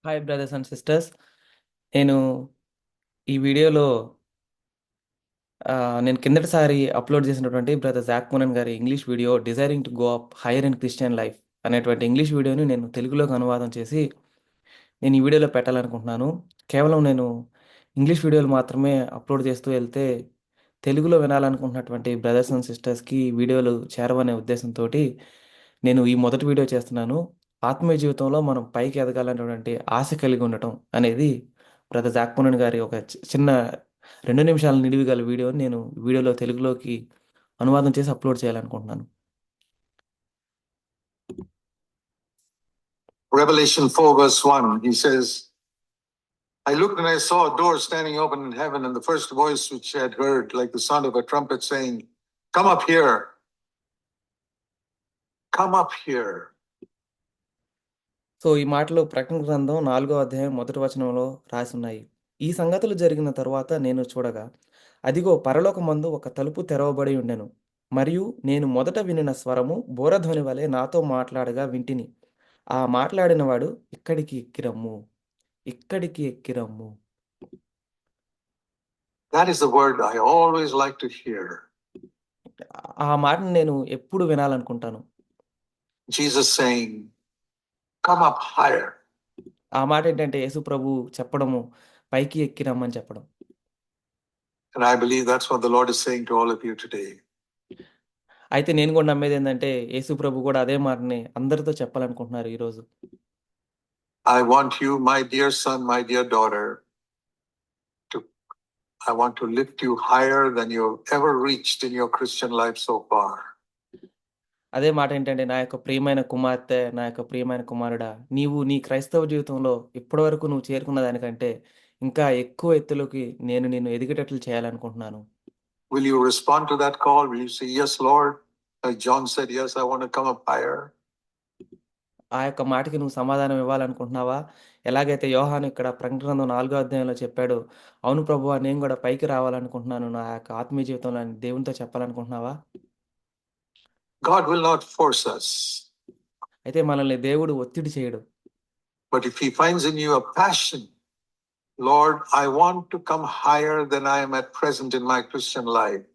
Hi brothers and sisters. నేను ఈ వీడియోలో నేను కిందటిసారి అప్లోడ్ చేసినటువంటి బ్రదర్ జాక్ మునన్ గారి English video desiring to go up hire in Christian life అనేటువంటి ఇంగ్లీష్ వీడియోని నేను తెలుగులోకి అనువాదం చేసి నేను ఈ వీడియోలో పెట్టాలనుకుంటున్నాను. కేవలం నేను ఇంగ్లీష్ వీడియోలు మాత్రమే అప్లోడ్ చేస్తూ వెళ్తే తెలుగులో వినాలనుకుంటున్నటువంటి బ్రదర్స్ అండ్ సిస్టర్స్కి వీడియోలు చేరవనే ఉద్దేశంతో నేను ఈ మొదటి వీడియో చేస్తున్నాను. ఆత్మీయ జీవితంలో మనం పైకి ఎదగాలనేటువంటి ఆశ కలిగి ఉండటం అనేది బ్రదర్ జాక్మోహన్ గారి ఒక చిన్న 2 నిమిషాల నిడివి గల వీడియోని నేను వీడియోలో తెలుగులోకి అనువాదం చేసి అప్లోడ్ చేయాలనుకుంటున్నాను. Revelation 4 verse 1, he says, I looked and I saw a door standing open in heaven, and the first voice which I had heard, like the sound of a trumpet, saying, Come up here. Come up here. So ఈ మాటలు ప్రకటన గ్రంథం 4వ అధ్యాయం మొదటి వచనంలో రాసి ఉన్నాయి. ఈ సంగతులు జరిగిన తరువాత నేను చూడగా, అదిగో పరలోకమందు ఒక తలుపు తెరవబడి ఉండెను. మరియు నేను మొదట వినిన స్వరము బూరధ్వని వలె నాతో మాట్లాడగా వింటిని. ఆ మాట్లాడినవాడు, ఇక్కడికి ఎక్కిరమ్ము, ఇక్కడికి ఎక్కిరమ్ము. That is the word I always like to hear. ఆ మాటను నేను ఎప్పుడు వినాలనుకుంటాను. Jesus saying, Come up higher. ఆ మాట ఏంటంటే యేసు ప్రభు చెప్పడము, పైకి ఎక్కిరమ్మని చెప్పడం. And I believe that's what the Lord is saying to all of you today. అయితే నేను కూడా నమ్మేది ఏంటంటే యేసు ప్రభు కూడా అదే మాటని అందరితో చెప్పాలనుకుంటున్నారు ఈరోజు. I want you, my dear son, my dear daughter, I want to lift you higher than you've ever reached in your Christian life so far. అదే మాట ఏంటంటే, నా యొక్క ప్రియమైన కుమార్తె, నా యొక్క ప్రియమైన కుమారుడా, నీవు నీ క్రైస్తవ జీవితంలో ఇప్పటివరకు నువ్వు చేరుకున్న దానికంటే ఇంకా ఎక్కువ ఎత్తులోకి నేను నిన్ను ఎదిగేటట్లు చేయాలనుకుంటున్నాను. Will you respond to that call? Will you say, Yes, Lord? Like John said, Yes, I want to come up higher. ఆ యొక్క మాటకి నువ్వు సమాధానం ఇవ్వాలనుకుంటున్నావా? ఎలాగైతే యోహాను ఇక్కడ ప్రకటన గ్రంథం 4వ అధ్యాయంలో చెప్పాడో, అవును ప్రభువా, నేను కూడా పైకి రావాలనుకుంటున్నాను నా యొక్క ఆత్మీయ జీవితంలో అని దేవునితో చెప్పాలనుకుంటున్నావా? God will not force us. అయితే మనల్ని దేవుడు ఒత్తిడి చేయడు. But if He finds in you a passion, Lord, I want to come higher than I am at present in my Christian life,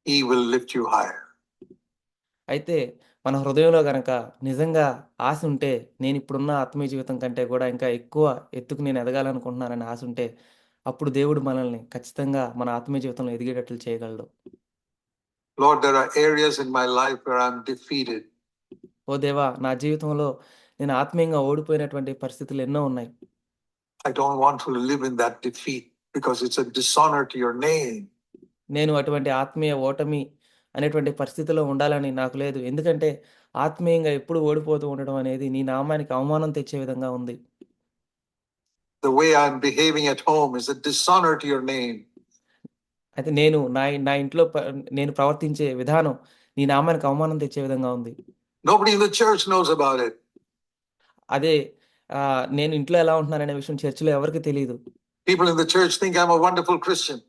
He will lift you higher. అయితే మన హృదయంలో గనక నిజంగా ఆశ ఉంటే, నేను ఇప్పుడున్న ఆత్మీయ జీవితం కంటే కూడా ఇంకా ఎక్కువ ఎత్తుకు నేను ఎదగాలనుకుంటున్నానని ఆశ ఉంటే, అప్పుడు దేవుడు మనల్ని ఖచ్చితంగా మన ఆత్మీయ జీవితంలో ఎదిగేటట్లు చేయగలడు. Lord, there are areas in my life where I'm defeated. ఓ దేవా, నా జీవితంలో నేను ఆత్మీయంగా ఓడిపోయినటువంటి పరిస్థితులు ఎన్నో ఉన్నాయి. I don't want to live in that defeat because it's a dishonor to your name. నేను అటువంటి ఆత్మీయ ఓటమి అనేటువంటి పరిస్థితిలో ఉండాలని నాకు లేదు. ఎందుకంటే ఆత్మీయంగా ఎప్పుడు ఓడిపోతూ ఉండడం అనేది నీ నామానికి అవమానం తెచ్చే విధంగా ఉంది. The way I'm behaving at home is a dishonor to your name. అయితే నేను నా ఇంట్లో నేను ప్రవర్తించే విధానం నీ నామానికి అవమానం తెచ్చే విధంగా ఉంది. Nobody in the church knows about it. అదే నేను ఇంట్లో ఎలా ఉంటున్నాననే విషయం చర్చిలో ఎవరికీ తెలీదు. People in the church think I'm a wonderful Christian.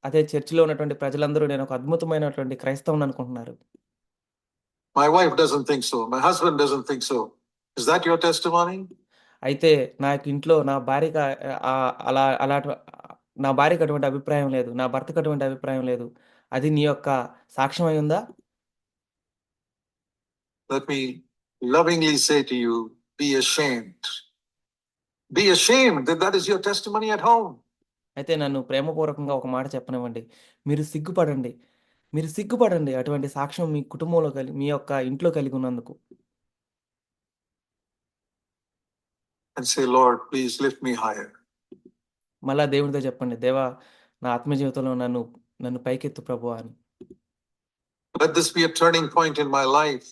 అదే చర్చిలో ఉన్నటువంటి ప్రజలందరూ నేను ఒక అద్భుతమైనటువంటి క్రైస్తవుని అనుకుంటున్నారు. My wife doesn't think so. My husband doesn't think so. Is that your testimony? అయితే నాకు ఇంట్లో నా భార్యకి అలా అలాంటి నా భార్యకి అటువంటి అభిప్రాయం లేదు. నా భర్తకు అటువంటి అభిప్రాయం లేదు. అది నీ యొక్క సాక్ష్యం అయి ఉందా? Let me lovingly say to you, be ashamed. Be ashamed that that is your testimony at home. అయితే నన్ను ప్రేమపూర్వకంగా ఒక మాట చెప్పనివ్వండి. మీరు సిగ్గుపడండి. మీరు సిగ్గుపడండి అటువంటి సాక్ష్యం మీ కుటుంబంలో మీ యొక్క ఇంట్లో కలిగి ఉన్నందుకు. And say, Lord, please lift me higher. మళ్ళా దేవునితో చెప్పండి, దేవా, నా ఆత్మీయ జీవితంలో నన్ను పైకెత్తు ప్రభువా అని. Let this be a turning point in my life.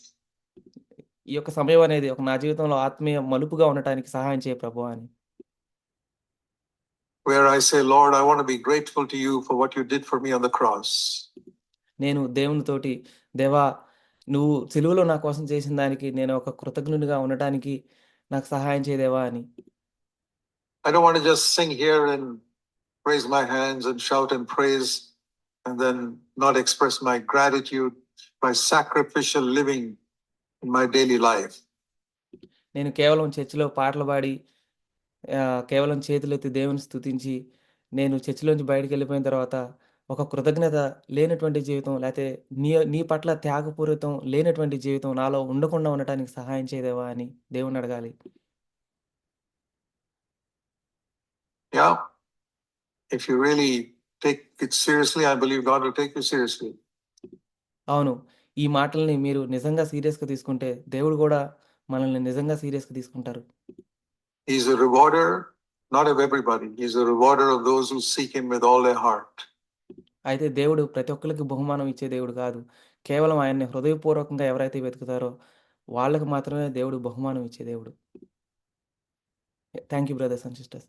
ఈ యొక్క సమయం అనేది నా జీవితంలో ఆత్మీయ మలుపుగా ఉండటానికి సహాయం చేయ ప్రభువా అని. Where I say, Lord, I want to be grateful to you for what you did for me on the cross. నేను దేవునితోటి, దేవా, నువ్వు సిలువలో నా కోసం చేసిన దానికి నేను ఒక కృతజ్ఞునిగా ఉండటానికి నాకు సహాయం చేయదేవా అని. I don't want to just sing here and raise my hands and shout and praise and then not express my gratitude by sacrificial living in my daily life. నేను కేవలం చర్చిలో పాటలు పాడి కేవలం చేతులెత్తి దేవుని స్తుతించి, నేను చర్చిలోంచి బయటికెళ్ళిపోయిన తర్వాత ఒక కృతజ్ఞత లేనటువంటి జీవితం లేతే నీ పట్ల త్యాగపూరితం లేనటువంటి జీవితం నాలో ఉండకుండా ఉండటానికి సహాయం చేయ దేవా అని దేవుడినడగాలి. Yeah. If you really take it seriously, I believe God will take you seriously. అవును. ఈ మాటల్ని మీరు నిజంగా సీరియస్‌గా తీసుకుంటే దేవుడు గూడా మనల్ని నిజంగా సీరియస్‌గా తీసుకుంటారు. He's a rewarder, not of everybody. He's a rewarder of those who seek him with all their heart. అయితే దేవుడు ప్రతి ఒక్కళ్ళకి బహుమానం ఇచ్చే దేవుడు కాదు. కేవలం ఆయన్ని హృదయపూర్వకంగా ఎవరైతే వెతుకుతారో వాళ్ళకి మాత్రమే దేవుడు బహుమానం ఇచ్చే దేవుడు. Thank you brothers and sisters.